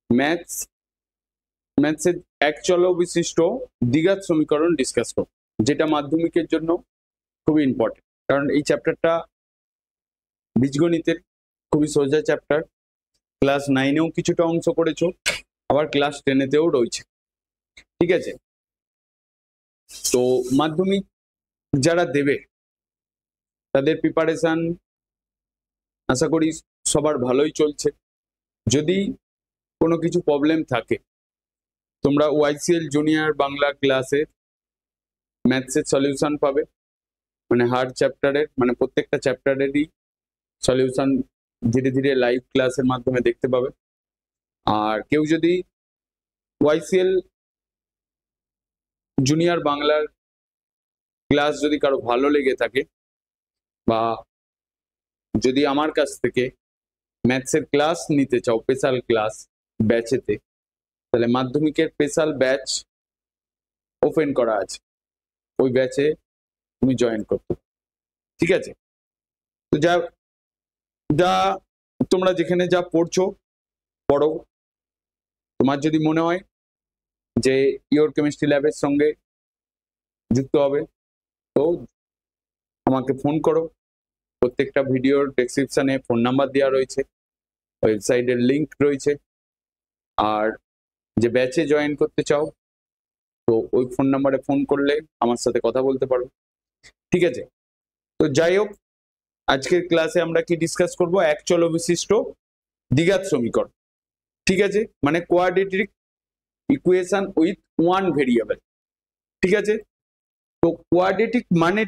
Maths ম্যাথসের এক চলক বিশিষ্ট দ্বিঘাত সমীকরণ ডিসকাস করব, যেটা মাধ্যমিকের জন্য খুবই ইম্পর্টেন্ট। কারণ এই চ্যাপ্টারটা বীজগণিতের খুবই সোজা চ্যাপ্টার। ক্লাস 9-এও কিছুটা অংশ করেছো, আবার ক্লাস 10-এতেও রয়েছে। ঠিক আছে, তো মাধ্যমিক যারা দেবে তাদের প্রিপারেশন আশা করি সবার ভালোই চলছে। যদি কোনো কিছু প্রবলেম থাকে, তোমরা ওয়াইসিএল জুনিয়র বাংলা ক্লাসে ম্যাথসের সলিউশন পাবে, মানে হার্ড চ্যাপ্টারের, মানে প্রত্যেকটা চ্যাপ্টারেরই সলিউশন ধীরে ধীরে লাইভ ক্লাসের মাধ্যমে দেখতে পাবে। আর কেউ যদি ওয়াইসিএল জুনিয়র বাংলার ক্লাস যদি কারো ভালো লেগে থাকে, বা যদি আমার কাছ থেকে ম্যাথসের ক্লাস নিতে চাও স্পেশাল ক্লাস ব্যাচেতে, তাহলে মাধ্যমিকের স্পেশাল ব্যাচ ওপেন করা আছে, ওই ব্যাচে তুমি জয়েন করতে। ঠিক আছে, তো যা যা তোমরা যেখানে যা পড়ছো পড়ো। তোমার যদি মনে হয় যে ইওর কেমিস্ট্রি ল্যাবের সঙ্গে যুক্ত হবে, তো আমাকে ফোন করো। প্রত্যেকটা ভিডিওর ডেসক্রিপশনে ফোন নাম্বার দেওয়া রয়েছে, ওয়েবসাইটের লিঙ্ক রয়েছে। আর যে ব্যাচে জয়েন করতে চাও, তো ওই ফোন নাম্বারে ফোন করলে আমার সাথে কথা বলতে পারো। ঠিক আছে, তো যাই হোক, আজকের ক্লাসে আমরা কি ডিসকাস করব? এক চলক বিশিষ্ট দ্বিঘাত সমীকরণ। ঠিক আছে, মানে quadratic equation with one variable. ঠিক আছে, তো কোয়াড্রেটিক মানে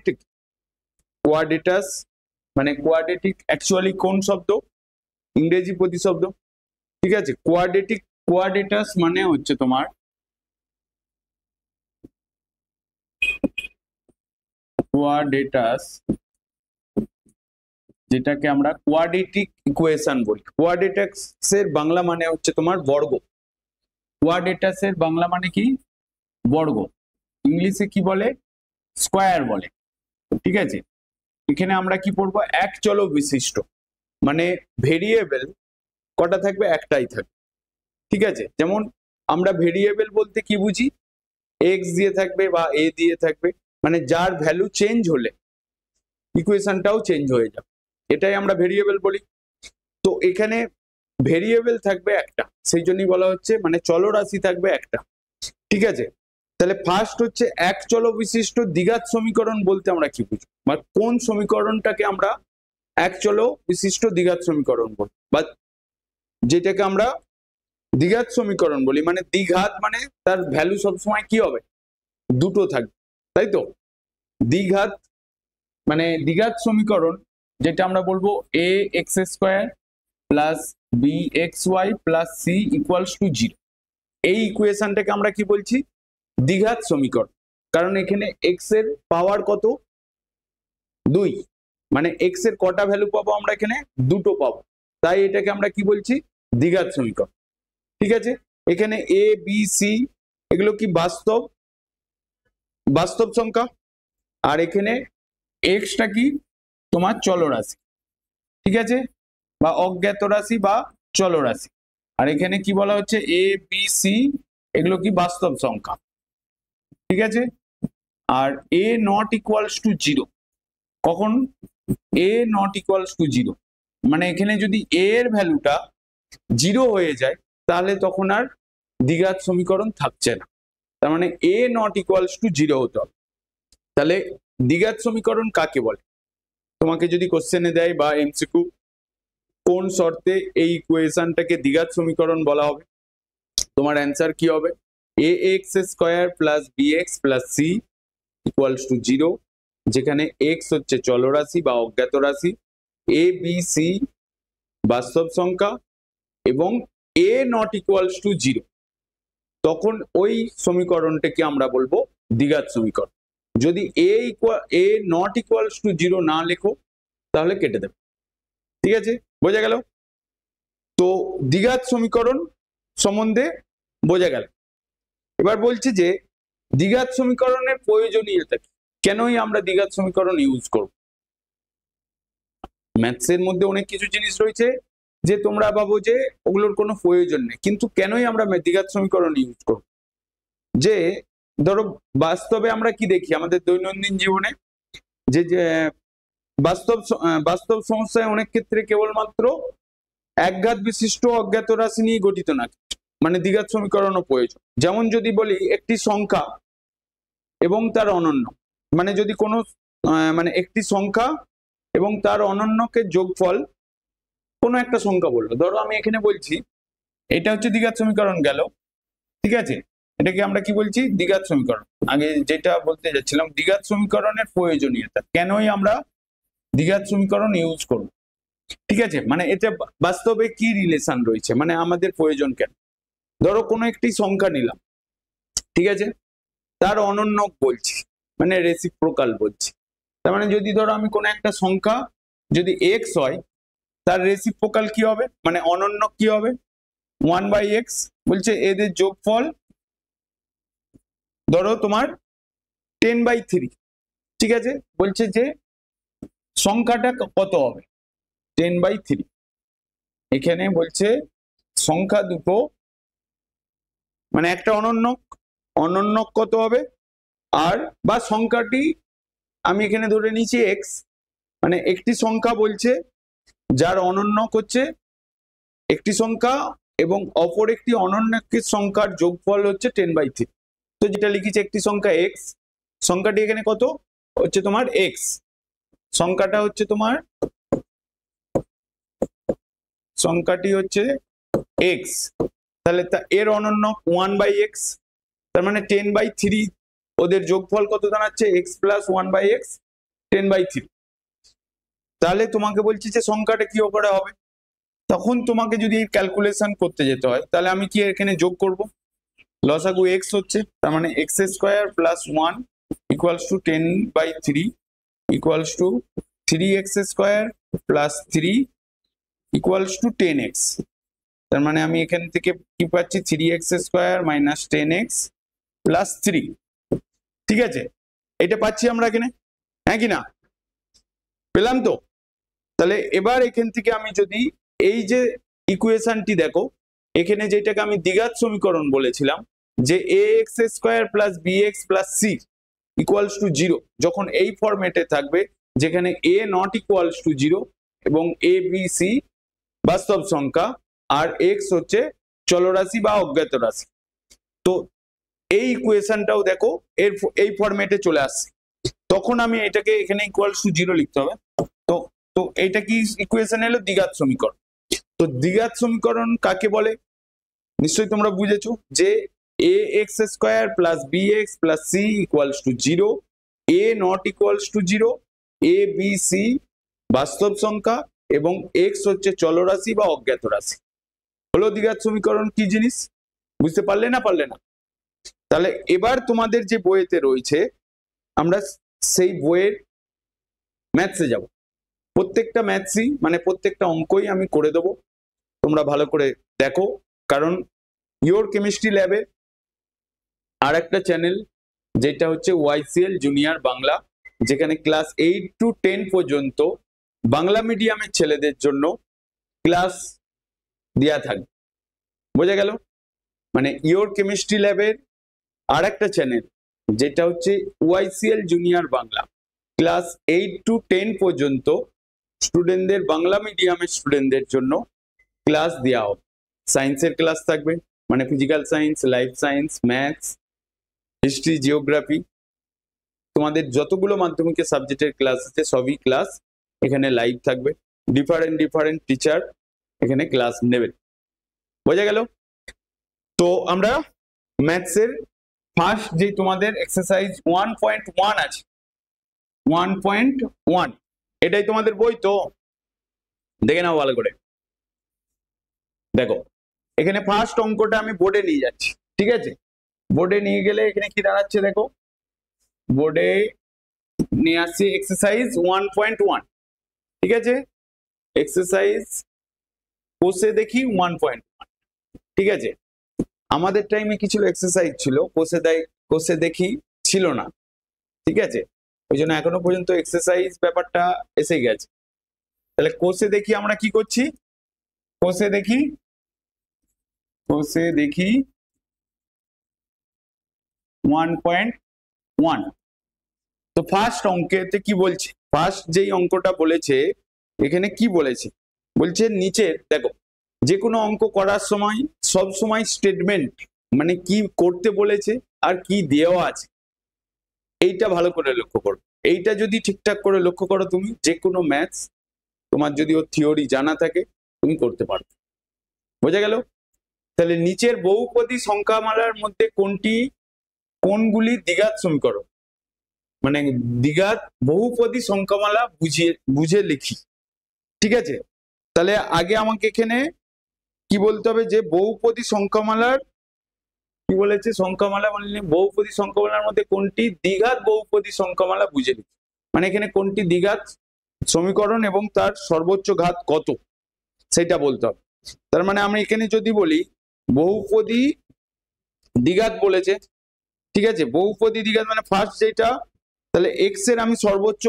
কোয়াড্রেটাস, মানে কোয়াড্রেটিক অ্যাকচুয়ালি কোন শব্দ? ইংরেজি প্রতিশব্দ। ঠিক আছে, কোয়াড্রেটাস মানে হচ্ছে তোমার কোয়াড্রেটাস, যেটাকে আমরা কোয়াড্রেটিক ইকুয়েশন বলি। কোয়াড্রেটাসের বাংলা মানে হচ্ছে তোমার বর্গ। কোয়াড্রেটাসের বাংলা মানে কি? বর্গ। ইংলিশে কি বলে? স্কোয়ার বলে। ঠিক আছে, এখানে আমরা কি পড়বো? এক চলক বিশিষ্ট, মানে ভেরিয়েবল কটা থাকবে? একটাই থাকবে। ঠিক আছে, যেমন আমরা ভেরিয়েবল বলতে কি বুঝি? এক্স দিয়ে থাকবে বা এ দিয়ে থাকবে, মানে যার ভ্যালু চেঞ্জ হলে ইকুয়েশনটাও চেঞ্জ হয়ে যাবে, এটাই আমরা ভেরিয়েবল বলি। তো এখানে ভেরিয়েবল থাকবে একটা, সেই জন্যই বলা হচ্ছে মানে চলরাশি থাকবে একটা। ঠিক আছে, তাহলে ফার্স্ট হচ্ছে এক চলক বিশিষ্ট দ্বিঘাত সমীকরণ বলতে আমরা কি বুঝি, বা কোন সমীকরণটাকে আমরা এক চলক বিশিষ্ট দ্বিঘাত সমীকরণ বলি, বা যেটাকে আমরা দ্বিঘাত সমীকরণ বলি। মানে দ্বিঘাত মানে তার ভ্যালু সবসময় কি হবে? দুটো থাকবে, তাই তো? দ্বিঘাত মানে দ্বিঘাত সমীকরণ, যেটা আমরা বলবো a x square plus b x y plus c equals to 0। এই ইকুয়েশনটাকে আমরা কি বলছি? দ্বিঘাত সমীকরণ। কারণ এখানে এক্স এর পাওয়ার কত? 2, মানে এক্স এর কটা ভ্যালু পাবো আমরা? এখানে দুটো পাবো, তাই এটাকে আমরা কি বলছি? দ্বিঘাত সমীকরণ। ঠিক আছে, এখানে এ বি সি এগুলো কি বাস্তব সংখ্যা, আর এখানে এক্সটা কি? তোমার চলরাশি। ঠিক আছে, বা অজ্ঞাত রাশি বা চলরাশি। আর এখানে কি বলা হচ্ছে? এ বি সি এগুলো কি? বাস্তব সংখ্যা। ঠিক আছে, আর এ নট ইকুয়ালস টু 0 কখন? এ নট ইকুয়ালস টু 0 মানে এখানে যদি এ এর ভ্যালুটা 0 হয়ে যায়, তাহলে তখন আর দ্বিঘাত সমীকরণ থাকছে না। তার মানে এ নট ইকুয়ালস টু 0 হতে হবে। তাহলে দ্বিঘাত সমীকরণ কাকে বলে? তোমাকে যদি কোশ্চেনে দেয় বা এমসিকিউ, কোন শর্তে এই ইকুয়েশনটাকে দ্বিঘাত সমীকরণ বলা হবে, তোমার অ্যান্সার কি হবে? A x square plus b x plus c equals to 0, যেখানে এক্স হচ্ছে চলরাশি বা অজ্ঞাত রাশি, এ বি সি বাস্তব সংখ্যা, এবং এ নট ইকুয়ালস টু 0, তখন ওই সমীকরণটাকে আমরা বলবো দ্বিঘাত সমীকরণ। যদি এ নট ইকুয়ালস টু 0 না লেখো, তাহলে কেটে দেবে। ঠিক আছে, বোঝা গেল? তো দ্বিঘাত সমীকরণ সম্বন্ধে বোঝা গেল। এবার বলছি যে দ্বিঘাত সমীকরণের প্রয়োজনীয়তা কি, কেনই আমরা দ্বিঘাত সমীকরণ ইউজ করব? ম্যাথসের মধ্যে অনেক কিছু জিনিস রয়েছে যে তোমরা ভাবো যে ওগুলোর কোনো প্রয়োজন নেই, কিন্তু কেনই আমরা দ্বিঘাত সমীকরণ ইউজ করব? যে ধরো বাস্তবে আমরা কি দেখি আমাদের দৈনন্দিন জীবনে, যে বাস্তব সমস্যায় অনেক ক্ষেত্রে কেবলমাত্র একঘাত বিশিষ্ট অজ্ঞাত রাশি নিয়ে গঠিত না, মানে দ্বিঘাত সমীকরণও প্রয়োজন। যেমন যদি বলি একটি সংখ্যা এবং তার অনন্য, মানে যদি কোনো মানে একটি সংখ্যা এবং তার অনন্যকে যোগফল, কোনো একটা সংখ্যা বললো, ধরো আমি এখানে বলছি এটা হচ্ছে দ্বিঘাত সমীকরণ গেল, ঠিক আছে, এটাকে আমরা কি বলছি? দ্বিঘাত সমীকরণ। আগে যেটা বলতে যাচ্ছিলাম দ্বিঘাত সমীকরণের প্রয়োজনীয়তা, কেনই আমরা দ্বিঘাত সমীকরণ ইউজ করব, ঠিক আছে, মানে এটা বাস্তবে কি রিলেশন রয়েছে, মানে আমাদের প্রয়োজন কেন। ধরো কোনো একটি সংখ্যা নিলাম, ঠিক আছে, তার অনন্যক বলছি, মানে রেসিপ্রোকাল বলছি। তার মানে যদি ধরো আমি কোনো একটা সংখ্যা যদি এক্স হয়, তার রেসিপ্রোকাল কি হবে, মানে অনন্যক কি হবে? 1/x। বলছে এদের যোগফল ধরো তোমার 10/3, ঠিক আছে, বলছে যে সংখ্যাটা কত হবে? 10/3। এখানে বলছে সংখ্যা দুটো, মানে একটা অনন্যক কত হবে, আর বা সংখ্যাটি আমি এখানে ধরে নিয়েছি এক্স, মানে একটি সংখ্যা বলছে যার অনন্যক হচ্ছে একটি সংখ্যা এবং অপর একটি অনন্যকের সংখ্যার যোগফল হচ্ছে 10/3। তো যেটা লিখেছে একটি সংখ্যা এক্স, সংখ্যাটি এখানে কত হচ্ছে তোমার এক্স, সংখ্যাটা হচ্ছে তোমার সংখ্যাটি হচ্ছে এক্স, তাহলে এর অনন্যক 1/x, তার মানে 10/3, ওদের যোগফল কত দাঁড়াচ্ছে? X plus 1/x, 10/3। তাহলে তোমাকে বলছি যে সংখ্যাটা কি করে হবে, তখন তোমাকে যদি এই ক্যালকুলেশন করতে যেতে হয়, তাহলে আমি কি এখানে যোগ করব? লসাগু এক্স হচ্ছে, তার মানে x square plus 1 equals to 10/3 equals to 3x square plus 3 equals to 10x। তার মানে আমি এখান থেকে কি পাচ্ছি? 3x square minus 10x plus 3, ঠিক আছে, এটা পাচ্ছি আমরা এখানে, হ্যাঁ কি না? পেলাম তো? তাহলে এবার এখান থেকে আমি যদি এই যে ইকুয়েশনটি দেখো, এখানে যেটাকে আমি দ্বিঘাত সমীকরণ বলেছিলাম, যে ax square plus bx plus c equals to 0, যখন এই ফরম্যাটে থাকবে যেখানে a নট ইকুয়ালস টু 0 এবং a b c বাস্তব সংখ্যা আর x হচ্ছে চলরাশি বা অজ্ঞাত রাশি, তো এই ইকুয়েশনটাও দেখো এই ফরম্যাটে চলে আসছে, তখন আমি এটাকে এখানে ইকুয়ালস টু 0 লিখতে হবে। তো তো এটা কি ইকুয়েশন এলো? দ্বিঘাত সমীকরণ। তো দ্বিঘাত সমীকরণ কাকে বলে নিশ্চয়ই তোমরা বুঝেছো, যে ax square plus bx plus c equals to 0, a not equals to 0, a b c বাস্তব সংখ্যা এবং x হচ্ছে চলরাশি বা অজ্ঞাত রাশি। হলো দ্বিঘাত সমীকরণ কি জিনিস, বুঝতে পারলে না? পারলে না? তাহলে এবার তোমাদের যে বইয়েতে রয়েছে, আমরা সেই বইয়ের ম্যাথসে যাব, প্রত্যেকটা ম্যাথসই মানে প্রত্যেকটা অঙ্কই আমি করে দেবো, তোমরা ভালো করে দেখো, কারণ ইওর কেমিস্ট্রি ল্যাবে আর একটা চ্যানেল যেটা হচ্ছে YCL জুনিয়র বাংলা, যেখানে ক্লাস 8 to 10 পর্যন্ত বাংলা মিডিয়ামের ছেলেদের জন্য ক্লাস দেওয়া থাকবে, বোঝা গেল? মানে ইওর কেমিস্ট্রি ল্যাবের আর একটা চ্যানেল যেটা হচ্ছে YCL junior Bangla, class 8 to 10 পর্যন্ত স্টুডেন্টদের, বাংলা মিডিয়ামের স্টুডেন্টদের জন্য ক্লাস দেওয়া হবে। সায়েন্সের ক্লাস থাকবে, মানে physical science, life science, maths, history, geography, তোমাদের যতগুলো মাধ্যমিকের সাবজেক্টের ক্লাস আছে সবই ক্লাস এখানে লাইভ থাকবে, ডিফারেন্ট টিচার এখানে ক্লাস নেবেন, বোঝা গেল? তো আমরা ম্যাথসের ফার্স্ট যে তোমাদের এক্সারসাইজ 1.1 আছে, 1.1, এটাই তোমাদের বই, তো দেখে নাও ভালো করে। দেখো এখানে ফার্স্ট অঙ্কটা আমি বোর্ডে নিয়ে যাচ্ছি, ঠিক আছে, বোর্ডে নিয়ে গেলে এখানে কি দাঁড়াচ্ছে দেখো, বোর্ডে নিয়ে আসছি এক্সারসাইজ 1.1, ঠিক আছে, এক্সারসাইজ কোষে দেখি 1.1, ঠিক আছে। আমাদের টাইমে কি ছিল? এক্সারসাইজ ছিল, কোষে দেখি ছিল না, ঠিক আছে, ওই জন্য এখনো পর্যন্ত এক্সারসাইজ ব্যাপারটা এসে গেছে। তাহলে কোষে দেখি আমরা কি করছি, কোষে দেখি, কোষে দেখি 1.1। তো ফার্স্ট অঙ্কেতে কি বলছে, ফার্স্ট যেই অঙ্কটা বলেছে এখানে কি বলেছে, বলছে নিচে দেখো যে কোনো অঙ্ক করার সময় সব সময় স্টেটমেন্ট মানে কি করতে বলেছে আর কি দেওয়া আছে এইটা ভালো করে লক্ষ্য করো। এইটা যদি ঠিকঠাক করে লক্ষ্য করো তুমি যে কোনো ম্যাথস তোমার যদি ওর থিওরি জানা থাকে তুমি করতে পারবে। বোঝা গেল? তাহলে নিচের বহুপদী সংখ্যামালার মধ্যে কোনগুলি দ্বিঘাত সমীকরণ, মানে দ্বিঘাত বহুপদী সংখ্যামালা বুঝে লিখি। ঠিক আছে, তাহলে আগে আমাকে এখানে কি বলতে হবে যে বহুপদী সংখ্যামালার কি বলেছে, সংখ্যামালা মানে বহুপদী সংখ্যামালার মধ্যে কোনটি দ্বিঘাত বহুপদী সংখ্যামালা বুঝে লিখি, মানে এখানে কোনটি দ্বিঘাত সমীকরণ এবং তার সর্বোচ্চ ঘাত কত সেটা বলতে হবে। তার মানে আমি এখানে যদি বলি বহুপদী দ্বিঘাত বলেছে, ঠিক আছে, বহুপদী দ্বিঘাত মানে ফার্স্ট যেটা, তাহলে এক্স এর আমি সর্বোচ্চ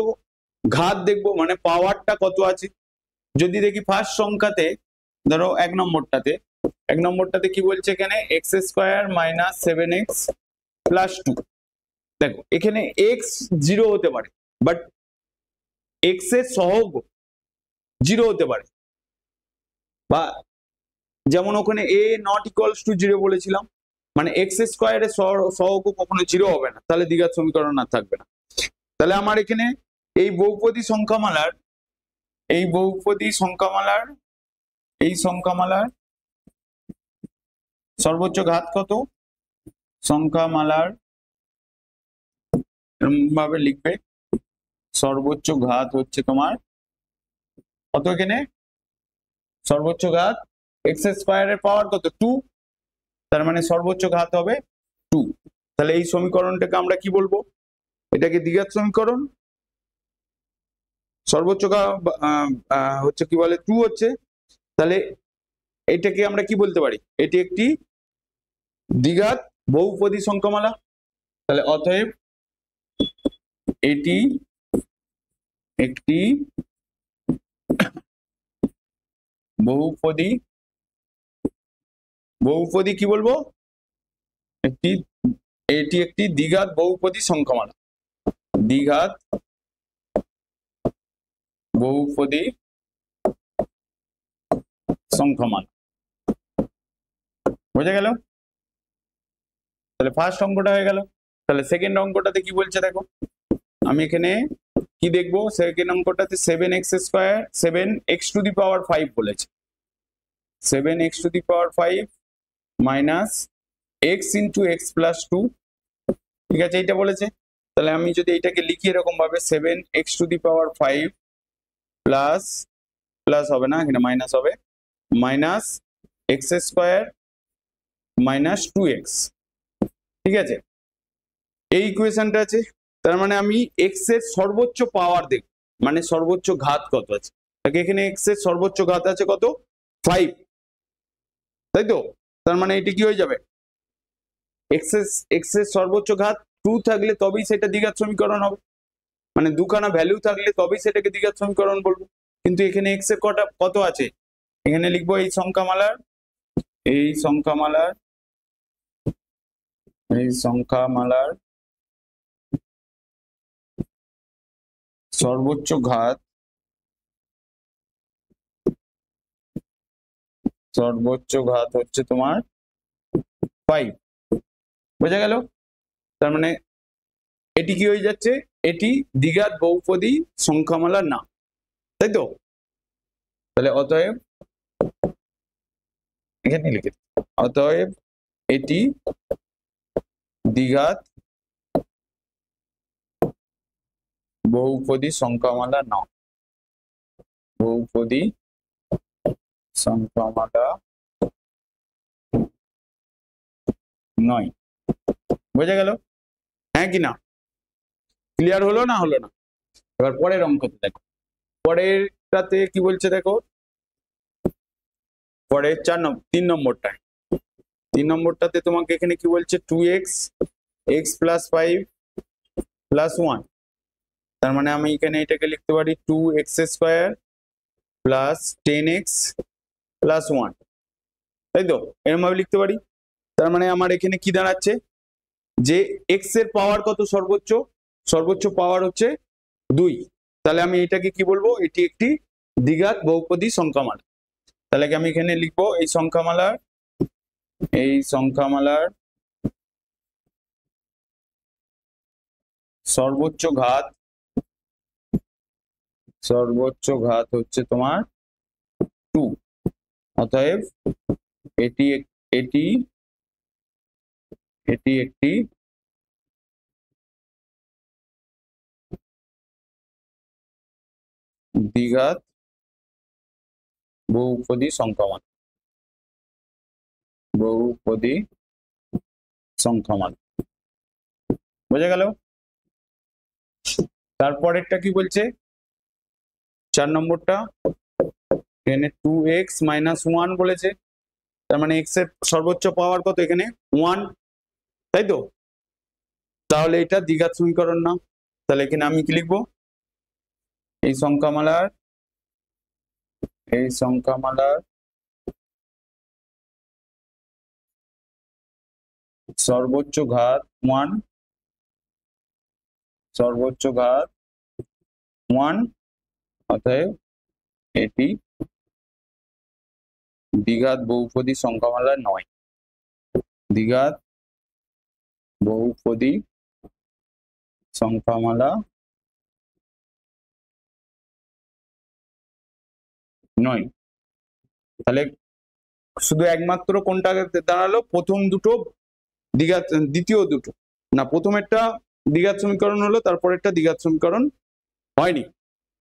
ঘাত দেখবো মানে পাওয়ারটা কত আছে। যদি দেখি ফার্স্ট সংখ্যাতে ধরো এক নম্বরটাতে কি বলছে এখানে x square minus 7x plus 2। দেখো এখানে এক্স 0 হতে পারে বাট এক্স এর সহগ 0 হতে পারে, বা যেমন ওখানে a নট ইকুয়ালস টু 0 বলেছিলাম, মানে এক্স স্কোয়ারের সহগ কখনো 0 হবে না, তাহলে দ্বিঘাত সমীকরণ আর থাকবে না। তাহলে আমার এখানে এই বহুপদী সংখ্যামালার সর্বোচ্চ ঘাত কত, সংখ্যামালার ভাবে লিখবে সর্বোচ্চ ঘাত হচ্ছে তোমার কত, এখানে সর্বোচ্চ ঘাত এক্স স্কোয়ারের পাওয়ার কত 2, তার মানে সর্বোচ্চ ঘাত হবে 2। তাহলে এই সমীকরণটাকে আমরা কি বলবো, এটাকে দ্বিঘাত সমীকরণ, সর্বোচ্চ হচ্ছে কি বলে 2 হচ্ছে, তাহলে এটাকে আমরা কি বলতে পারি, এটি একটি দ্বিঘাত বহুপদী সংখ্যামালা। তাহলে অতএব এটি একটি বহুপদী কি বলবো, এটি একটি দ্বিঘাত বহুপদী সংখ্যামালা, দ্বিঘাত বহুপদী সংখ্যামালা। বোঝা গেল? তাহলে ফার্স্ট অঙ্কটা হয়ে গেল। তাহলে সেকেন্ড অঙ্কটাতে কি বলছে দেখো, আমি এখানে কি দেখবো, সেকেন্ড অঙ্কটাতে 7x টু দি পাওয়ার 5 বলেছে, 7x to the power 5 minus x into x plus 2। ঠিক আছে, এইটা বলেছে। তাহলে আমি যদি এইটাকে লিখি এরকম ভাবে 7x to the power 5 plus হবে না, এখানে মাইনাস হবে, minus x square minus 2x। ঠিক আছে, এই ইকুয়েশনটা আছে। তার মানে আমি x এর সর্বোচ্চ পাওয়ার দেখব, মানে সর্বোচ্চ ঘাত কত আছে। এখানে x এর সর্বোচ্চ ঘাত আছে কত 5, তাই তো? তার মানে এটি কি হয়ে যাবে, x এর সর্বোচ্চ ঘাত 2 থাকলে তবেই সেটা দ্বিঘাত সমীকরণ হবে, মানে দুখানা ভ্যালু থাকলে তবেই সেটাকে দ্বিঘাত সমীকরণ বলবো। কিন্তু এখানে x এর কত আছে, এখানে লিখবো এই সংখ্যামালার সর্বোচ্চ ঘাত হচ্ছে তোমার 5। বোঝা গেল? তার মানে এটি কি হয়ে যাচ্ছে, এটি দ্বিঘাত বহুপদী সংখ্যামালা না, তাই তো? তাহলে অতএব এখানে লিখে, অতএব এটি দ্বিঘাত বহুপদী সংখ্যামালা না, বহুপদী সংখ্যামালা নয়। বোঝা গেল? হ্যাঁ কি না? ক্লিয়ার হলো না হলো না? এবার পরের অঙ্কতে দেখো, পরেরটাতে কি বলছে দেখো, পরের 3 নম্বরটাতে তোমাকে এখানে কি বলছে 2x x প্লাস 5 প্লাস 1। তার মানে আমি এখানে এটাকে লিখতে পারি 2x square plus 10x plus 1, তাই তো? এরকম ভাবে লিখতে পারি। তার মানে আমার এখানে কি দাঁড়াচ্ছে যে এক্স এর পাওয়ার কত সর্বোচ্চ? সর্বোচ্চ পাওয়ার হচ্ছে 2। তাহলে আমি এটাকে কি বলবো? এটি একটি দ্বিঘাত বহুপদী সংখ্যামালা। তাহলে আমি এখানে লিখবো এই সংখ্যামালার সর্বোচ্চ ঘাত হচ্ছে তোমার 2। অতএব এটি এটি এটি একটি দ্বিঘাত বহুপদী সংখ্যামালা। বোঝা গেল? তারপরেরটা কি বলছে? 4 নম্বরটা এখানে 2x - 1 বলেছে। তার মানে x এর সর্বোচ্চ পাওয়ার কত? এখানে 1, তাই তো? তাহলে এটা দ্বিঘাত সমীকরণ না। তাহলে এখানে আমি কি লিখবো? এই সংখ্যামালার সর্বোচ্চ ঘাত 1, অতএব এটি দ্বিঘাত বহুপদী সংখ্যামালা নয়। দ্বিঘাত বহুপদী সংখ্যামালা নয়। তাহলে শুধু একমাত্র কোনটা দাঁড়ালো? প্রথম দুটো দ্বিঘাত, দ্বিতীয় দুটো না, প্রথমেরটা দ্বিঘাত সমীকরণ হলো, তারপরেরটা দ্বিঘাত সমীকরণ হয়নি,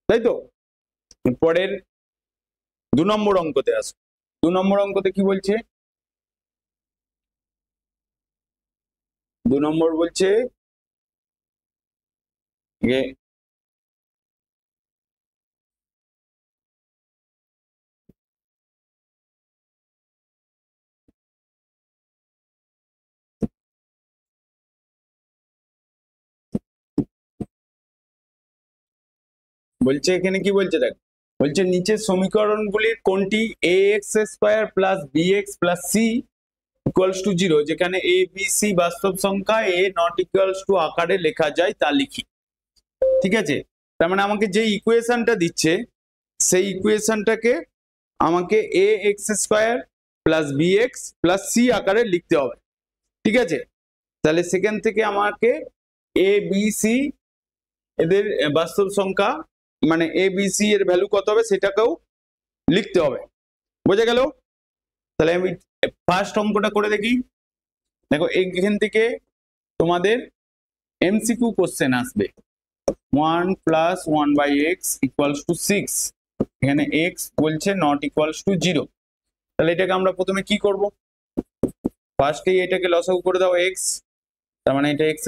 তাই তো? পরের 2 নম্বর অঙ্কতে আসো। 2 নম্বর অঙ্কতে কি বলছে? 2 নম্বর বলছে বলছে এখানে কি বলছে দেখ, বলছে নিচের সমীকরণগুলির কোনটি ax² + bx + c = 0, যেখানে a b c বাস্তব সংখ্যা, a not equals to আকারে লেখা যায় তা লিখি। ঠিক আছে? তার মানে আমাকে যে ইকুয়েশনটা দিচ্ছে সেই ইকুয়েশনটাকে আমাকে ax² + bx + c আকারে লিখতে হবে। ঠিক আছে? তাহলে সেখান থেকে আমাকে a b c এদের বাস্তব সংখ্যা, মানে a b c এর ভ্যালু কত হবে সেটাকেও লিখতে হবে। বোঝা গেল? তাহলে আমি ফার্স্ট অঙ্কটা করে দেখি। দেখো এখান থেকে তোমাদের MCQ কোশ্চেন আসবে। 1 + 1/x = 6, এখানে x বলছে not equals to 0। তাহলে এটাকে আমরা প্রথমে কি করব? ফার্স্টে এটাকে লসাগু করে দাও x, তার মানে এটা x²,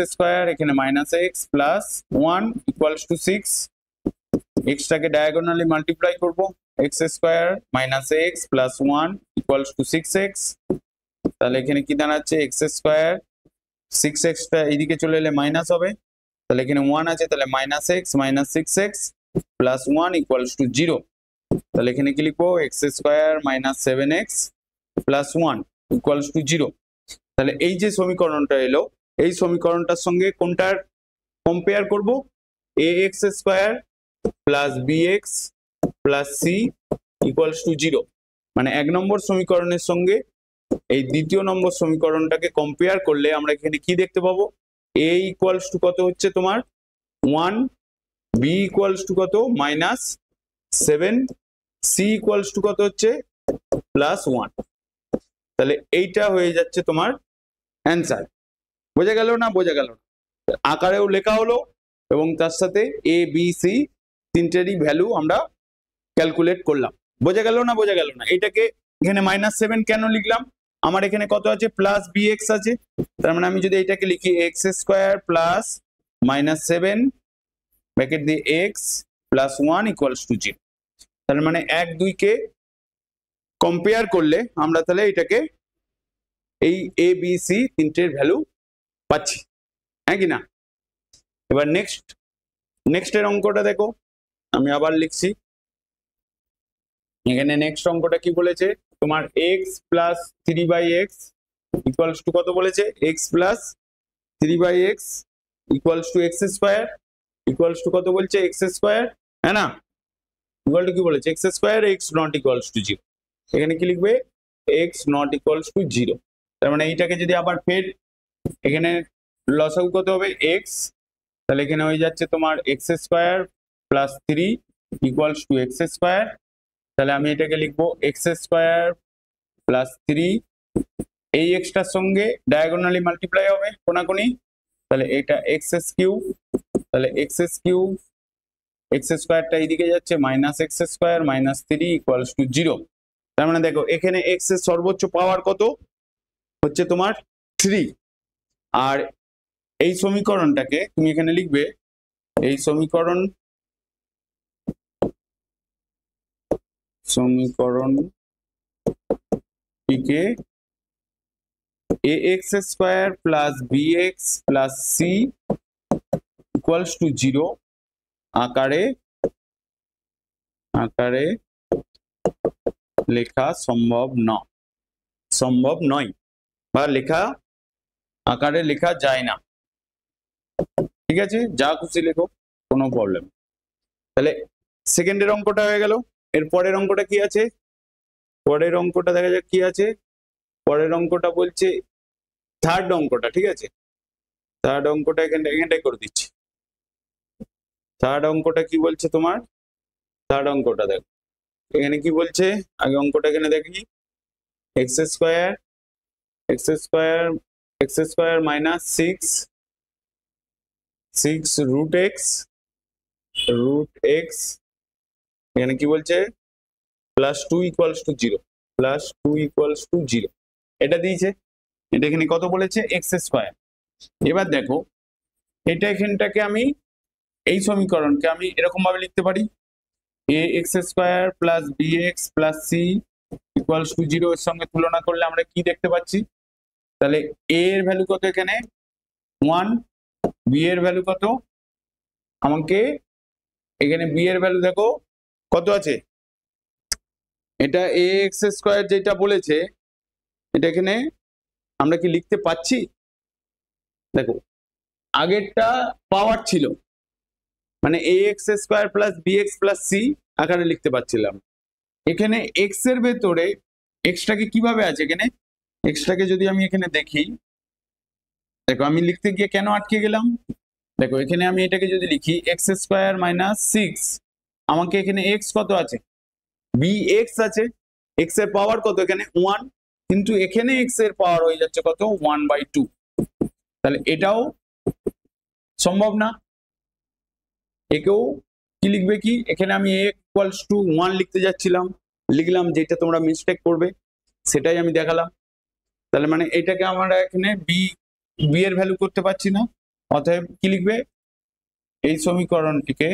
এখানে -x + 1 = 6। x টাকে ডায়াগোনালি মাল্টিপ্লাই করব, x² - x + 1 = 6x। তাহলে এখানে কি দাঁড়াচ্ছে? x², 6x টা এইদিকে চলে এলে মাইনাস হবে, তাহলে এখানে 1 আছে, তাহলে -x - 6x + 1 = 0। তাহলে এখানে কি লিখবো? x² - 7x + 1 = 0। তাহলে এই যে সমীকরণটা এলো, এই সমীকরণটার সঙ্গে কোনটার কম্পেয়ার করব? ax² + bx + c = 0। মানে 1 নম্বর সমীকরণের সঙ্গে এই দ্বিতীয় নম্বর সমীকরণটাকে কম্পেয়ার করলে আমরা এখানে কি দেখতে পাবো? a = কত হচ্ছে তোমার 1, b = কত -7, c = কত হচ্ছে +1। তাহলে এইটা হয়ে যাচ্ছে তোমার অ্যান্সার। বোঝা গেল না? বোঝা গেল না? আকারেও লেখা হলো এবং তার সাথে a b c তিনটেরই ভ্যালু আমরা ক্যালকুলেট করলাম। বোঝা গেল না? বোঝা গেল না? এটাকে এখানে -7 কেন লিখলাম? আমার এখানে কত আছে? +bx আছে। তার মানে আমি যদি এটাকে লিখি x² + -7 ব্র্যাকেট দিয়ে x + 1 = 0। তার মানে 1 2 কে কম্পেয়ার করলে আমরা তাহলে এটাকে এই a b c তিনটের ভ্যালু পাচ্ছি, হ্যাঁ কি না? এবার নেক্সটের অঙ্কটা দেখো, আমি আবার লিখছি। এখানে নেক্সট অঙ্কটা কি বলেছে? তোমার x plus 3/x equals to কত বলেছে, x plus 3/x equals to x square equals two কত বলছে, এক্স স্কোয়ার, হ্যাঁ না, ইকুয়াল টু কি বলেছে, x square, x not equals to 0। এখানে কি লিখবে, এক্স নট ইকুয়ালস টু 0। তার মানে এইটাকে যদি আবার ফের এখানে লসাগু কত হবে, এক্স, তাহলে এখানে হয়ে যাচ্ছে তোমার x square plus 3 equals to x square. তাহলে আমি এটাকে লিখবো এক্স স্কোয়ার প্লাস 3, এই এক্সটার সঙ্গে ডায়াগোনালি মাল্টিপ্লাই হবে কোনাকুনি, তাহলে এটা এক্স কিউব, তাহলে এক্স কিউব এক্স স্কোয়ারটা এইদিকে যাচ্ছে minus x square minus 3 equals to 0। তার মানে দেখো এখানে এক্স এর সর্বোচ্চ পাওয়ার কত হচ্ছে তোমার 3। আর এই সমীকরণটাকে তুমি এখানে লিখবে, এই সমীকরণটিকে ax square plus bx plus c equals to 0 আকারে লেখা সম্ভব নয়, বা লেখা আকারে লেখা যায় না। ঠিক আছে, যা খুশি লেখো, কোনো প্রবলেম। তাহলে সেকেন্ডের অঙ্কটা হয়ে গেল। এর পরের অঙ্কটা কি আছে, পরের অঙ্কটা দেখা যাক কি আছে। পরের অঙ্কটা বলছে থার্ড অঙ্কটা, ঠিক আছে, থার্ড অঙ্কটা এখানটাই করে দিচ্ছি। থার্ড অঙ্কটা কি বলছে তোমার, থার্ড অঙ্কটা দেখো এখানে কি বলছে, আগে অঙ্কটা এখানে দেখি, x square minus 6 root x এখানে কি বলছে প্লাস 2 ইকুয়ালস টু 0, এটা দিয়েছে। এটা এখানে কত বলেছে, এক্স স্কোয়ার। এবার দেখো এটা এখানটাকে আমি, এই সমীকরণকে আমি এরকম ভাবে লিখতে পারি, a x square plus b x plus c equals to 0 এর সঙ্গে তুলনা করলে আমরা কি দেখতে পাচ্ছি, তাহলে এ এর ভ্যালু কত এখানে 1, বি এর ভ্যালু কত, আমাকে এখানে বি এর ভ্যালু দেখো কত আছে, এটা এ এক্স স্কোয়ার যেটা বলেছে এটা এখানে আমরা কি লিখতে পাচ্ছি, দেখো আগেরটা পাওয়ার ছিল, মানে a x square plus b x plus c আকারে লিখতে পাচ্ছিলাম। এখানে এক্স এর ভেতরে এক্সটাকে কিভাবে আছে, এখানে এক্সটাকে যদি আমি এখানে দেখি, দেখো আমি লিখতে গিয়ে কেন আটকে গেলাম, দেখো এখানে আমি এটাকে যদি লিখি এক্স স্কোয়ার মাইনাস 6, আমাকে এখানে এক্স কত আছে, বি এক্স আছে, এক্স এর পাওয়ার কত এখানে 1, কিন্তু এখানে এক্স এর পাওয়ার হয়ে যাচ্ছে কত 1/2, তাহলে এটাও সম্ভব না। একেও কি লিখবে, কি এখানে আমি a ইকুয়ালস টু 1 লিখতে যাচ্ছিলাম, লিখলাম, যেটা তোমরা মিস্টেক করবে সেটাই আমি দেখালাম। তাহলে মানে এটাকে আমরা এখানে বি এর ভ্যালু করতে পারছি না, অতএব কি লিখবে, এই সমীকরণকে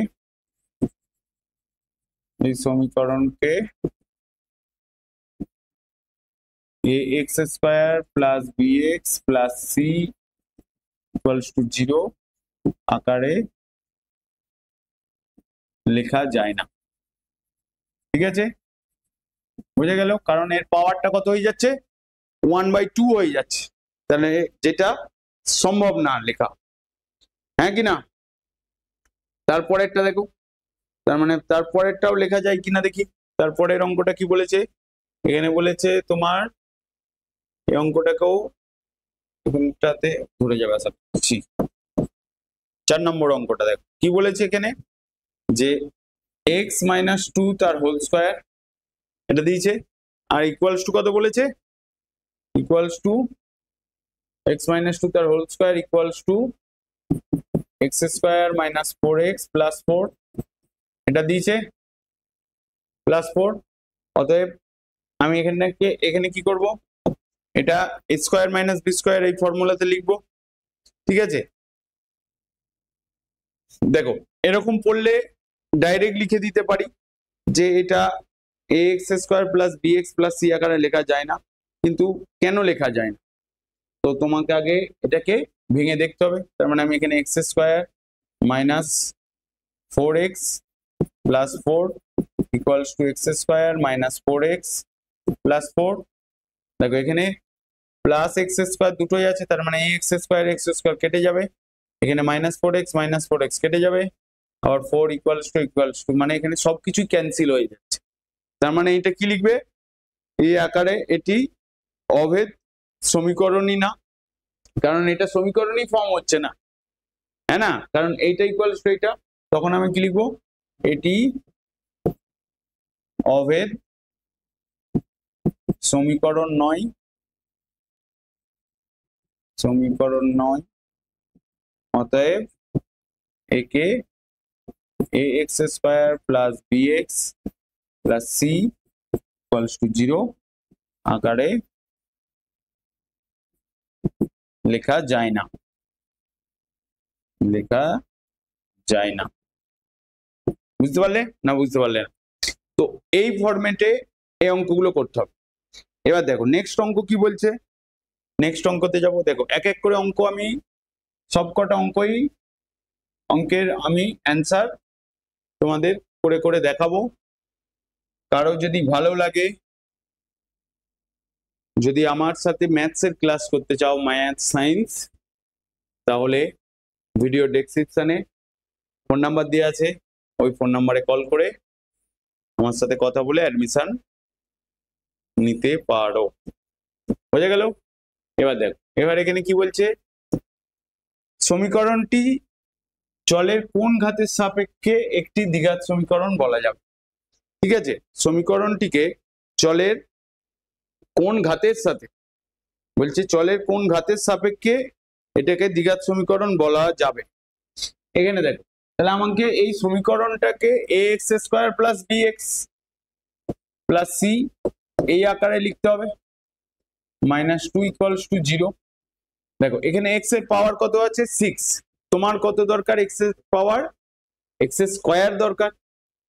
a x square plus b x plus c equals to 0 আকারে লেখা যায় না। ঠিক আছে, বুঝে গেল, কারণ এর পাওয়ারটা কত হয়ে যাচ্ছে 1/2 হয়ে যাচ্ছে, তাহলে যেটা সম্ভব না লেখা, হ্যাঁ কি না। তারপরেরটা দেখো, তার মানে তারপরেরটাও লেখা যায় কিনা দেখি। তারপরের অঙ্কটা কি বলেছে, এখানে বলেছে তোমার এই অঙ্কটাকেও এখানটাতে ধরে যাবে আশা করছি। 4 নম্বর অঙ্কটা দেখো কি বলেছে এখানে, যে x মাইনাস 2 তার হোল স্কোয়ার এটা দিয়েছে, আর ইকুয়ালস টু কত বলেছে, ইকুয়ালস টু x মাইনাস 2 তার whole square equals to x square minus 4x plus 4 এটা দিয়েছে প্লাস 4। অতএব আমি এখানে কি করব, এটা a square minus b square এই ফর্মুলাতে লিখবো। ঠিক আছে, দেখো এরকম পড়লে ডাইরেক্ট লিখে দিতে পারি যে এটা ax square plus bx plus c আকারে লেখা যায় না, কিন্তু কেন লেখা যায় না, তো তোমাকে আগে এটাকে ভেঙে দেখতে হবে। তার মানে আমি এখানে x square minus 4x plus 4 equals to x square minus 4x +4, দেখো এখানে প্লাস এক্স স্কোয়ার দুটোই আছে, তার মানে এক্স স্কোয়ার কেটে যাবে, এখানে -4x কেটে যাবে, আবার 4 ইকুয়ালস টু মানে এখানে সবকিছুই ক্যান্সেল হয়ে যাচ্ছে। তার মানে এটা কি লিখবে, এই আকারে এটি অভেদ সমীকরণই না, কারণ এটা সমীকরণই ফর্ম হচ্ছে না, হ্যাঁ না, কারণ এইটা ইকুয়ালস টু এইটা, তখন আমি কি লিখবো, এটি অভেদ সমীকরণ নয়, অতএব একে ax square plus bx plus c equals to 0 আকারে লেখা যায় না, বুঝতে পারলে না? বুঝতে পারলে না? তো এই ফরম্যাটে এই অঙ্কগুলো করতে হবে। এবার দেখো নেক্সট অঙ্ক কি বলছে, নেক্সট অঙ্কতে যাব। দেখো এক এক করে অঙ্ক, আমি সবকটা অঙ্কের আমি অ্যান্সার তোমাদের করে করে দেখাবো। কারো যদি ভালো লাগে, যদি আমার সাথে ম্যাথসের ক্লাস করতে চাও, ম্যাথ সায়েন্স, তাহলে ভিডিও ডেসক্রিপশনে ফোন নাম্বার দেওয়া আছে, ওই ফোন নাম্বারে কল করে আমার সাথে কথা বলে অ্যাডমিশন নিতে পারো। বোঝা গেল? এবার দেখো, এবার এখানে কি বলছে, সমীকরণটি চলের কোন ঘাতের সাপেক্ষে একটি দ্বিঘাত সমীকরণ বলা যাবে। ঠিক আছে, সমীকরণটিকে চলের কোন ঘাতের সাথে বলছে, চলের কোন ঘাতের সাপেক্ষে এটাকে দ্বিঘাত সমীকরণ বলা যাবে। এখানে দেখো, তাহলে আমাকে এই সমীকরণটাকে ax square plus bx plus c এই আকারে লিখতে হবে, -2 ইকুয়ালস টু 0। দেখো এখানে x এর পাওয়ার কত আছে, 6, তোমার কত দরকার, x এর পাওয়ার x স্কয়ার দরকার,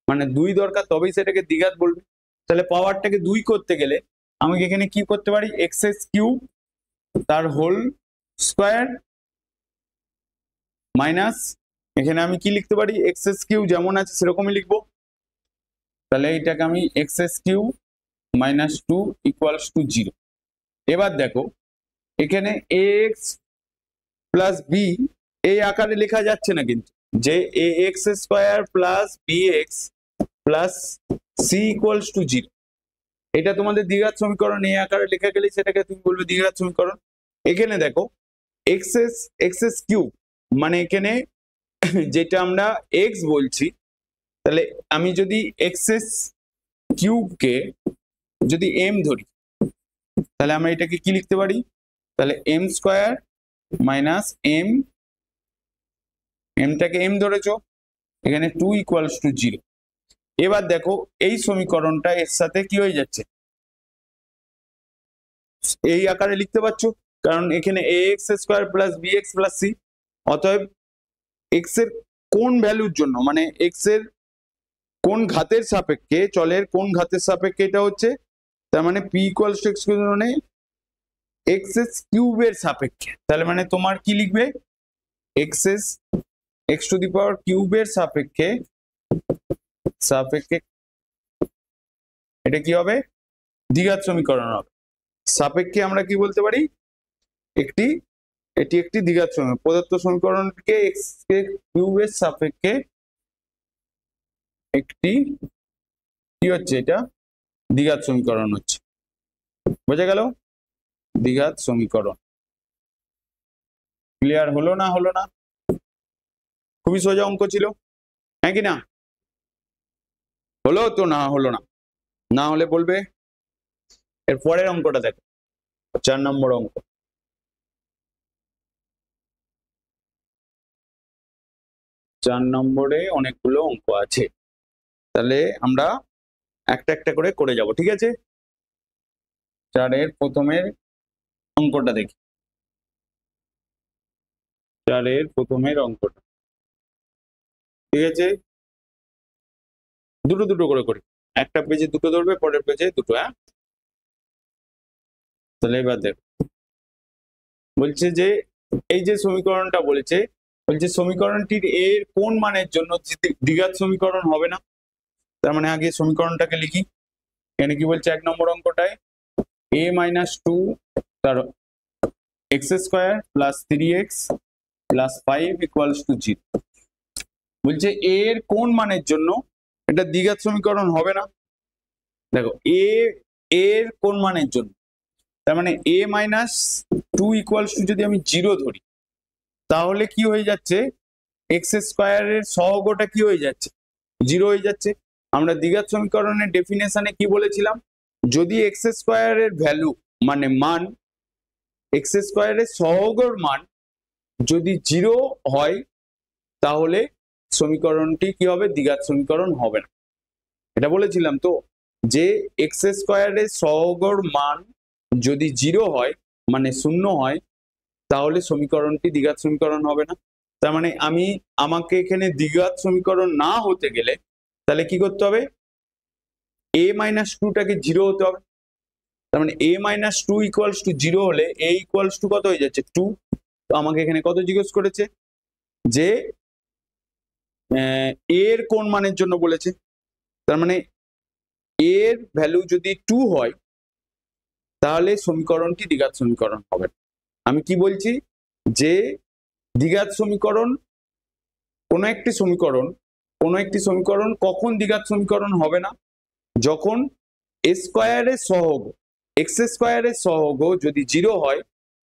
মানে 2 দরকার, তবেই সেটাকে দ্বিঘাত বলবে। তাহলে পাওয়ারটাকে 2 করতে গেলে আমি এখানে কি করতে পারি, x কিউব তার হোল স্কয়ার মাইনাস, এখানে আমি কি লিখতে পারি, x কিউব যেমন আছে সেরকমই লিখবো। তাহলে এটাকে আমি x কিউব -2 ইকুয়ালস টু 0। এবার দেখো এখানে ax প্লাস b এই আকারে লেখা যাচ্ছে না, কিন্তু যে ax square plus bx plus c equals to 0, এটা তোমাদের দ্বিঘাত সমীকরণ এই আকারে লেখা গেলে সেটাকে তুমি বলবে দ্বিঘাত সমীকরণ। এখানে দেখো x কিউব মানে এখানে যেটা আমরা x বলছি, তাহলে আমি যদি x কিউবকে যদি m ধরি, তাহলে আমরা এটাকে কি লিখতে পারি, তাহলে m স্কয়ার মাইনাস mটাকে m ধরেছো, এখানে 2 ইকুয়ালস টু 0। এবার দেখো এই সমীকরণটা এর সাথে কি হয়ে যাচ্ছে, এই আকারে লিখতে পারছো, কারণ এখানে ax square plus bx plus c, অতএব x এর কোন ভ্যালুর জন্য, মানে x এর কোন ঘাতের সাপেক্ষে, চলের কোন ঘাতের সাপেক্ষে এটা হচ্ছে, তার মানে p ইকুয়ালস টু x মানে x কিউবের সাপেক্ষে, তাহলে মানে তোমার কি লিখবে, x টু দি পাওয়ার কিউবের সাপেক্ষে এটা কি হবে, দ্বিঘাত সমীকরণ হবে। সাপেক্ষে আমরা কি বলতে পারি, এটি একটি দ্বিঘাত সমীকরণ, প্রদত্ত সমীকরণকে x কিউবের সাপেক্ষে একটি কি হচ্ছে, এটা দ্বিঘাত সমীকরণ হচ্ছে। বোঝা গেল? দ্বিঘাত সমীকরণ। ক্লিয়ার হলো না? খুবই সোজা অঙ্ক ছিল, হ্যাঁ কি না? হলো তো? না হলো না, না হলে বলবে। এর পরের অঙ্কটা দেখো, 4 নম্বর অঙ্ক। চার নম্বরে অনেকগুলো অঙ্ক আছে, তাহলে আমরা একটা একটা করে করে যাব, ঠিক আছে? 4-এর প্রথমের অঙ্কটা দেখি, 4-এর প্রথমের অঙ্কটা, ঠিক আছে? দুটো দুটো করে করি, একটা পেজে দুটো ধরবে, পরের পেজে দুটো, হ্যাঁ? তাহলে এবার দেখো, বলছে যে এই যে সমীকরণটা বলছে সমীকরণটির এর কোন মানের জন্য দ্বিঘাত সমীকরণ হবে না। তার মানে আগে সমীকরণটাকে লিখি, এখানে কি বলছে 1 নম্বর অঙ্কটায় a মাইনাস 2 তার x square plus 3x plus 5 equals to 0। বলছে a এর কোন মানের জন্য এটা দ্বিঘাত সমীকরণ হবে না। দেখো a এর কোন মানের জন্য, তার মানে a মাইনাস 2 ইকুয়ালস টু যদি আমি 0 ধরি তাহলে কি হয়ে যাচ্ছে, এক্স স্কোয়ারের সহগটা কি হয়ে যাচ্ছে, 0 হয়ে যাচ্ছে। আমরা দ্বিঘাত সমীকরণের ডেফিনেশনে কি বলেছিলাম, যদি এক্স স্কোয়ারের ভ্যালু মানে মান, এক্স স্কোয়ারের সহগর মান যদি 0 হয় তাহলে সমীকরণটি কি হবে, দ্বিঘাত সমীকরণ হবে না। এটা বলেছিলাম তো যে এক্স স্কোয়ারের সহগর মান যদি 0 হয় মানে 0 হয় তাহলে সমীকরণটি দ্বিঘাত সমীকরণ হবে না। তার মানে আমাকে এখানে দ্বিঘাত সমীকরণ না হতে গেলে তাহলে কি করতে হবে, a মাইনাস 2টাকে 0 হতে হবে। তার মানে a মাইনাস 2 ইকুয়ালস টু 0 হলে a ইকুয়ালস টু কত হয়ে যাচ্ছে, 2। তো আমাকে এখানে কত জিজ্ঞেস করেছে, যে এর কোন মানের জন্য বলেছে, তার মানে এর ভ্যালু যদি 2 হয় তাহলে সমীকরণটি দ্বিঘাত সমীকরণ হবে না। আমি কি বলছি, যে দ্বিঘাত সমীকরণ কোন একটি সমীকরণ কখন দ্বিঘাত সমীকরণ হবে না, যখন স্কোয়ারের সহগ এক্স স্কোয়ারের সহগ যদি 0 হয়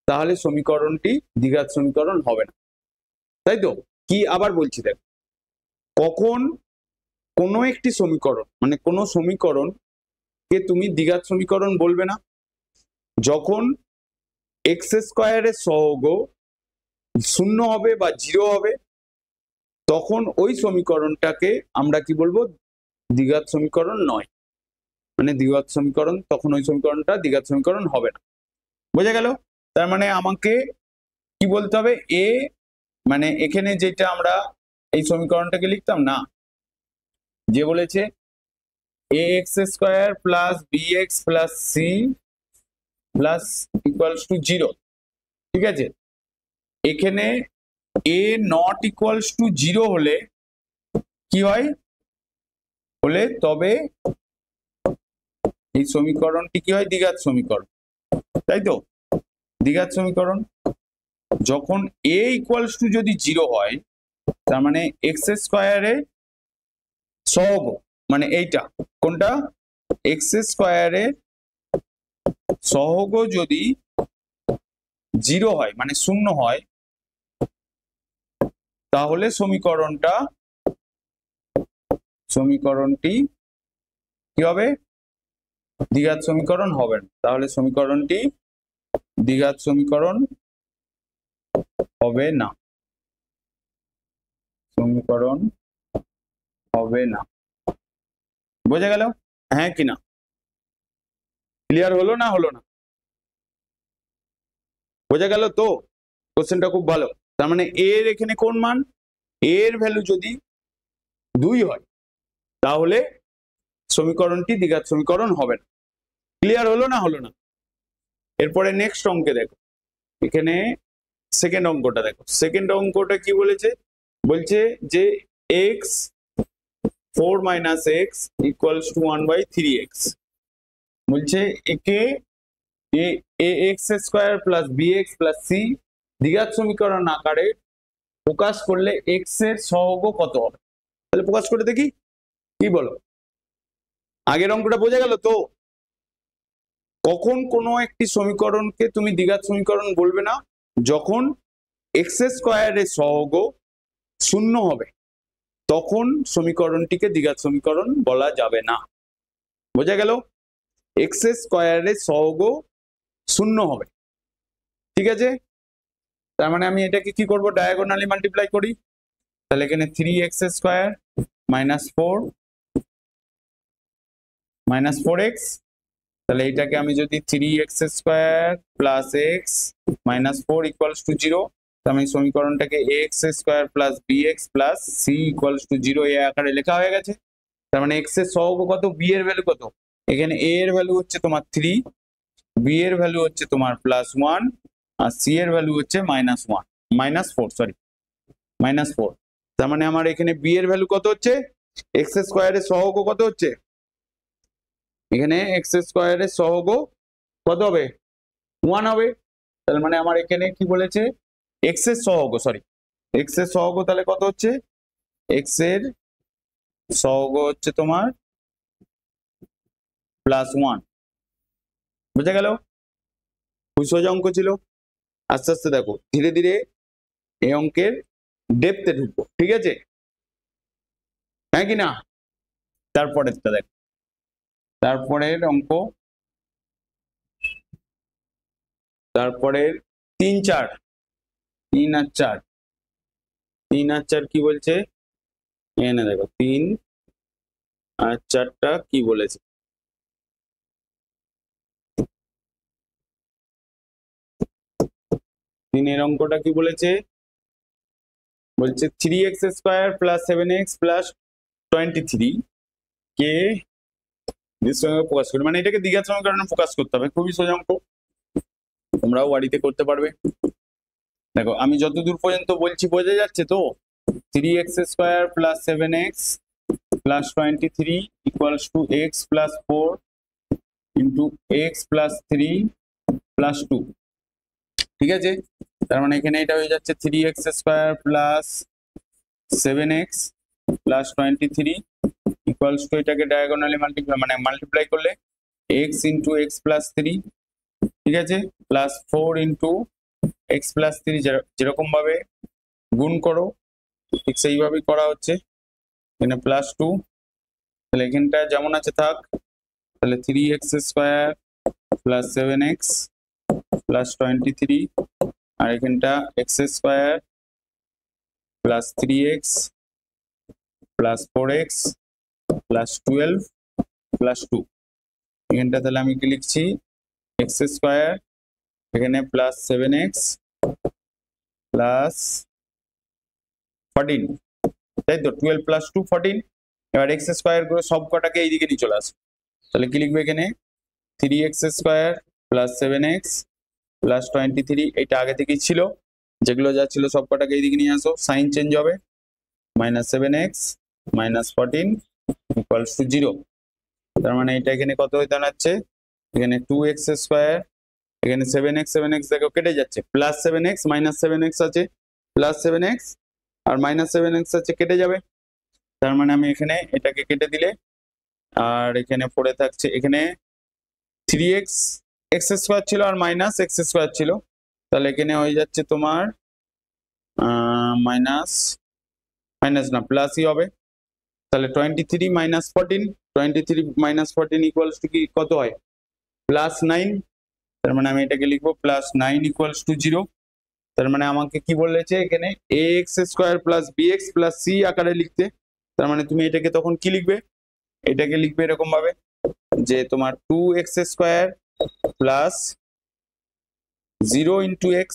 তাহলে সমীকরণটি দ্বিঘাত সমীকরণ হবে না। তাই তো, কি আবার বলছি, দেখ কখন কোনো একটি সমীকরণ মানে কোনো সমীকরণকে তুমি দ্বিঘাত সমীকরণ বলবে না, যখন এক্স স্কোয়ারের সহগ 0 হবে বা 0 হবে তখন ওই সমীকরণটাকে আমরা কি বলবো, দ্বিঘাত সমীকরণ নয়। মানে দ্বিঘাত সমীকরণ, তখন ওই সমীকরণটা দ্বিঘাত সমীকরণ হবে না। বোঝা গেল? তার মানে আমাকে কি বলতে হবে, এ মানে এখানে যেটা আমরা এই সমীকরণটাকে লিখতাম না, যে বলেছে a x square plus b x plus c plus equals to 0, ঠিক আছে। এখানে এ নট ইকুয়ালস টু 0 হলে কি হয়, হলে তবে এই সমীকরণটি কি হয়, দ্বিঘাত সমীকরণ। তাই তো, দ্বিঘাত সমীকরণ যখন এ ইকুয়ালস টু যদি 0 হয় তার মানে এক্স স্কোয়ারের সহগ মানে এইটা কোনটা, এক্স স্কোয়ারের সহগ যদি 0 হয় মানে 0 হয় তাহলে সমীকরণটি কি হবে, দ্বিঘাত সমীকরণ হবে না। তাহলে সমীকরণটি দ্বিঘাত সমীকরণ হবে না, সমীকরণ হবে না। বোঝা গেল? হ্যাঁ কি না? ক্লিয়ার হলো না হলো না? বোঝা গেল তো? কোশ্চেনটা খুব ভালো। তার মানে এর এখানে কোন মান, এর ভ্যালু যদি 2 হয় তাহলে সমীকরণটি দ্বিঘাত সমীকরণ হবে না। ক্লিয়ার হলো না হলো না? এরপরে নেক্সট অঙ্কে দেখো, এখানে সেকেন্ড অঙ্কটা দেখো। সেকেন্ড অঙ্কটা কি বলেছে, বলছে যে x 4 minus x equals to 1/3x। বলছে একে a x square plus b x plus c দ্বিঘাত সমীকরণ আকারে প্রকাশ করলে এক্স এর সহগ কত হবে। তাহলে প্রকাশ করে দেখি, কি বলো? আগের অঙ্কটা বোঝা গেল তো? কখন কোনো একটি সমীকরণকে তুমি দ্বিঘাত সমীকরণ বলবে না, যখন এক্স স্কোয়ারের সহগ 0 হবে তখন সমীকরণটিকে দ্বিঘাত সমীকরণ বলা যাবে না। বোঝা গেল? এক্স স্কোয়ারের সহগ 0 হবে, ঠিক আছে। তার মানে আমি এটাকে কি করব, ডায়াগোনালি মাল্টিপ্লাই করি। তাহলে এখানে 3x স্কোয়ার মাইনাস 4x, তাহলে এটাকে আমি যদি 3x square plus x minus 4 equals to 0, আমি সমীকরণটাকে x square plus bx plus c equals to 0 এই আকারে লেখা হয়ে গেছে। তার মানে এক্স এর সহগ কত, বি এর ভ্যালু কত, এখানে a এর ভ্যালু হচ্ছে তোমার 3, b এর ভ্যালু হচ্ছে তোমার +1 আর c এর ভ্যালু হচ্ছে -4। তার মানে আমার এখানে b এর ভ্যালু কত হচ্ছে, এক্স স্কোয়ারের সহগ কত হচ্ছে, এখানে এক্স স্কোয়ারের সহগ কত হবে 1 হবে। তাহলে মানে আমার এখানে কি বলেছে এক্স এর সহগ, সরি এক্স এর সহগ তাহলে কত হচ্ছে, এক্স এর সহগ হচ্ছে তোমার +1। বুঝা গেল? খুব সোজা অঙ্ক ছিল। আস্তে আস্তে দেখো ধীরে ধীরে এই অঙ্কের ডেপথে ঢুকবো, ঠিক আছে? হ্যাঁ কি না? তারপরেরটা দেখো, তারপরের অঙ্ক, তারপরের 3 4, 3 আর 4, 3 আর 4 কি বলছে এখানে দেখো, 3 আর 4টা কি বলেছে, তিনের অঙ্কটা কি বলেছে, বলছে 3x² + 7x + 23 কে দ্বিঘাত প্রকাশ করি, মানে এটাকে দ্বিঘাত সমীকরণে প্রকাশ করতে হবে। খুবই সোজা অঙ্ক, তোমরাও বাড়িতে করতে পারবে। দেখো আমি যতদূর পর্যন্ত বলছি বোঝা যাচ্ছে তো, 3x² + 7x + 23 = x + 4 * x + 3 + 2, ঠিক আছে? তার মানে এখানে এটা হয়ে যাচ্ছে 3x² + 7x + 23 = এটাকে ডায়াগোনালি মাল্টিপ্লাই করলে x * x + 3, ঠিক আছে, +4 * x + 3, যেরকম ভাবে গুণ করো ঠিক সেইভাবেই করা হচ্ছে। এখানে +2, তাহলে এখানটা যেমন আছে থাক, তাহলে 3x² + 7x + 23, আর এখানটা x² + 3x + 4x + 12 + 2। এখানটা তাহলে আমি কি লিখছি, x² এখানে +7x + 14, তাই তো, 12 + 2 14। এবার x² করে সব কটাকে এইদিকে নিয়ে চলে আসো, তাহলে কি লিখবে এখানে 3x² + 7x + 23, এটা আগে থেকেই ছিল, যেগুলো যা ছিল সব কটাকে এইদিকে নিয়ে আসো, সাইন চেঞ্জ হবে, -7x - 14 = 0। তার মানে এটা এখানে কত হয়ে দাঁড়াচ্ছে, এখানে 2x², এখানে 7x 7x দেখো কেটে যাচ্ছে, +7x -7x আছে, +7x আর -7x আছে, কেটে যাবে। তার মানে আমি এখানে এটাকে কেটে দিলে, আর এখানে পড়ে থাকছে, এখানে 3x x² ছিল আর -x² ছিল, তাহলে এখানে হয়ে যাচ্ছে তোমার মাইনাস মাইনাস না প্লাসই হবে। তাহলে 23 - 14, 23 - 14 = কি কত হয়, +9। তার মানে আমি এটাকে লিখবো +9 = 0। তার মানে আমাকে কি বলেছে এখানে ax² + bx + c আকারে লিখতে। তার মানে তুমি এটাকে তখন কি লিখবে, এটাকে লিখবে এরকম ভাবে যে তোমার 2x² + 0 * x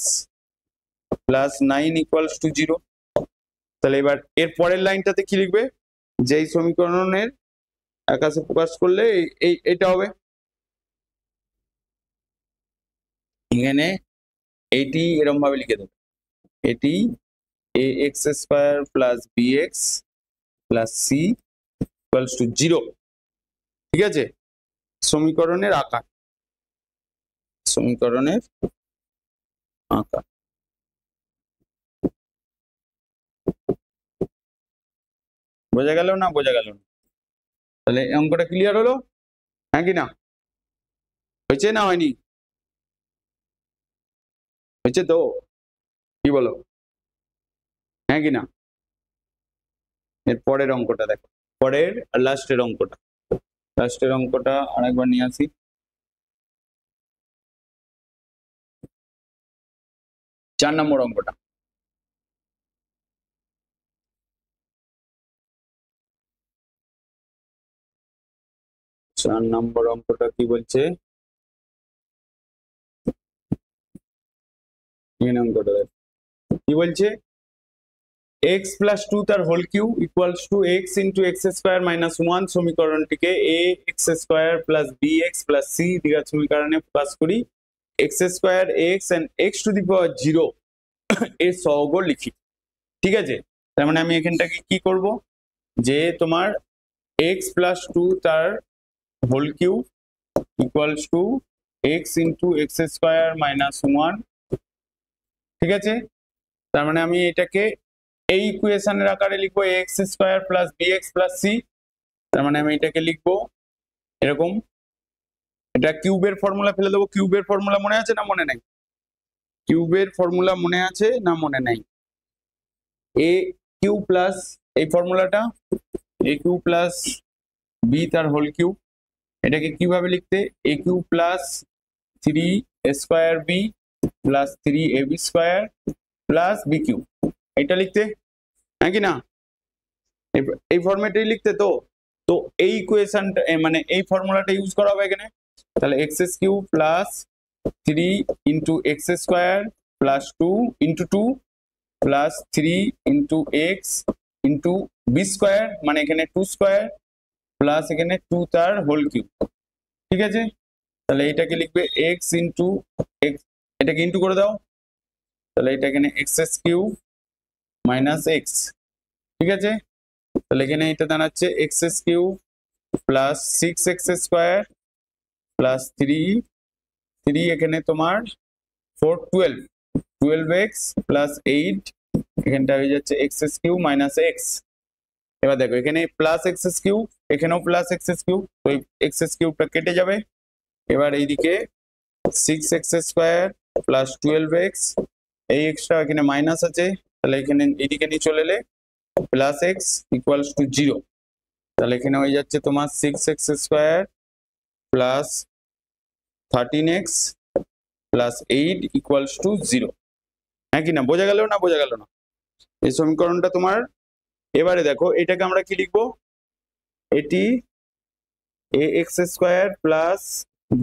+ 9 = 0। তাহলে এবার এর পরের লাইনটাতে কি লিখবে, যে এই সমীকরণের আকাশে প্রকাশ করলে এটা হবে, এখানে এটি এরকম ভাবে লিখে দেবে, এটি ax² + bx + c = 0, ঠিক আছে? সমীকরণের আকার, সমীকরণের আকার। বোঝা গেল না বোঝা গেল না? তাহলে অঙ্কটা ক্লিয়ার হলো, হ্যাঁ কি না? হয়েছে না হয়নি? হয়েছে তো, কি বলো, হ্যাঁ কি না? এর পরের অঙ্কটা দেখো, পরের লাস্টের অঙ্কটা, লাস্টের অঙ্কটা আরেকবার নিয়ে আসি। 4 নম্বর অঙ্কটা, 4 নম্বর অঙ্কটা কি বলছে, এই অঙ্কটা দেখো কি বলছে, x + 2 তার হোল কিউ = x * x² - 1 সমীকরণটিকে ax² + bx + c দ্বিঘাত সমীকরণে প্রকাশ করি, x² x and x⁴ এর সহগ লিখি, ঠিক আছে? তার মানে আমি এখানটাকে কি করব, যে তোমার x + 2 তার whole cube equals to x into x square minus 1। ঠিক আছে, তার মানে আমি এটাকে এই ইকুয়েশনের আকারে লিখবো x square plus b x plus c. তার মানে আমি এটাকে লিখবো এরকম। এটা কিউবের ফর্মুলা ফেলে দেবো। কিউবের ফর্মুলা মনে আছে না মনে নাই? কিউবের ফর্মুলা মনে আছে না মনে নাই? এ কিউ প্লাস এই ফর্মুলাটা এ কিউ প্লাস বি তার হোল কিউব। এটাকে কিভাবে লিখতে? A cube plus 3 square b plus 3ab square plus b cube, এটা লিখতে, হ্যাঁ কি না? এই ফরম্যাটেই লিখতে। তো তো এই ইকুয়েশনটা মানে এই ফর্মুলাটা ইউজ করা হবে এখানে। তাহলে x cube plus 3 into x square plus 2 into 2 plus 3 into x into b square, মানে এখানে 2 স্কোয়ার প্লাস এখানে 2 তার হোল কিউব। ঠিক আছে, তাহলে এটাকে লিখবে এক্স ইন্টু এক্স, এটাকে ইন্টু করে দাও। তাহলে এটা এখানে এক্স কিউ মাইনাস এক্স। ঠিক আছে, তাহলে এখানে এটা দাঁড়াচ্ছে x cube plus 6x square plus 3 এখানে তোমার 4 12x প্লাস 8, এখানটা হয়ে যাচ্ছে এক্স কিউ মাইনাস এক্স। এবার দেখো এখানে প্লাস এক্স কিউ, এখানেও প্লাস এক্স কিউ, তো এক্স কিউবটা কেটে যাবে। এবার এইদিকে 6x স্কোয়ার প্লাস 12x, এই এক্সটা এখানে মাইনাস আছে, তাহলে এখানে এইদিকে নিয়ে চলে এলে প্লাস এক্স ইকুয়ালস টু 0। তাহলে এখানে হয়ে যাচ্ছে তোমার 6x square plus 13x plus 8 equals to 0। হ্যাঁ কি না? বোঝা গেল না বোঝা গেল না এই সমীকরণটা তোমার? এবারে দেখো এটাকে আমরা কি লিখবো? এটি ax square plus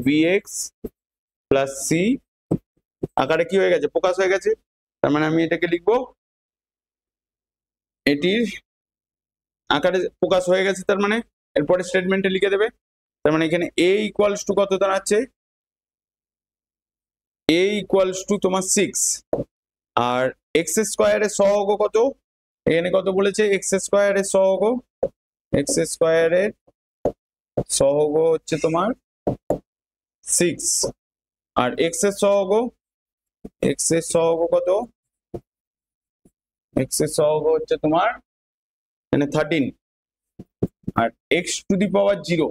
bx plus c আকারে কি হয়ে গেছে? প্রকাশ হয়ে গেছে। তার মানে আমি এটাকে লিখবো এটির আকারে প্রকাশ হয়ে গেছে। তার মানে এরপরে স্টেটমেন্টে লিখে দেবে। তার মানে এখানে a ইকুয়ালস টু কত দাঁড়াচ্ছে? a ইকুয়ালস টু তোমার 6, আর এক্স স্কোয়ারের সহগ কত? এখানে কত বলেছে? এক্স স্কোয়ারের সহগ, এক্স স্কোয়ারের সহগ হচ্ছে তোমার 6, আর এক্স এর সহগ, এক্স এর সহগ কত? এক্স এর সহগ হচ্ছে তোমার এখানে 13, আর এক্স টু দি পাওয়ার 0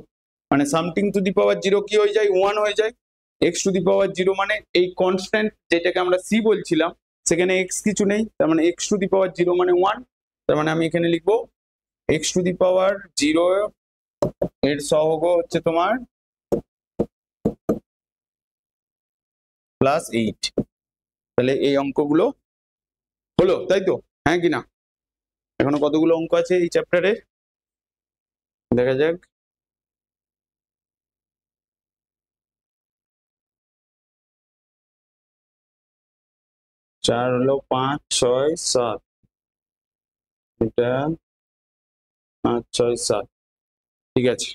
মানে সামথিং টু দি পাওয়ার 0 কি হয়ে যায়? 1 হয়ে যায়। এক্স টু দি পাওয়ার 0 মানে এই কনস্ট্যান্ট যেটাকে আমরা সি বলছিলাম সেখানে এক্স কিছু নেই, তার মানে এক্স টু দি পাওয়ার 0 মানে 1। তার মানে আমি এখানে লিখবো এক্স টু দি পাওয়ার 0 এর সহগ হচ্ছে তোমার +8। তাহলে এই অঙ্কগুলো হলো, তাই তো? হ্যাঁ কি না? এখনো কতগুলো অঙ্ক আছে এই চ্যাপ্টারে দেখা যাক। 4 হলো 5 6 7, এটা 5 6 7। ঠিক আছে।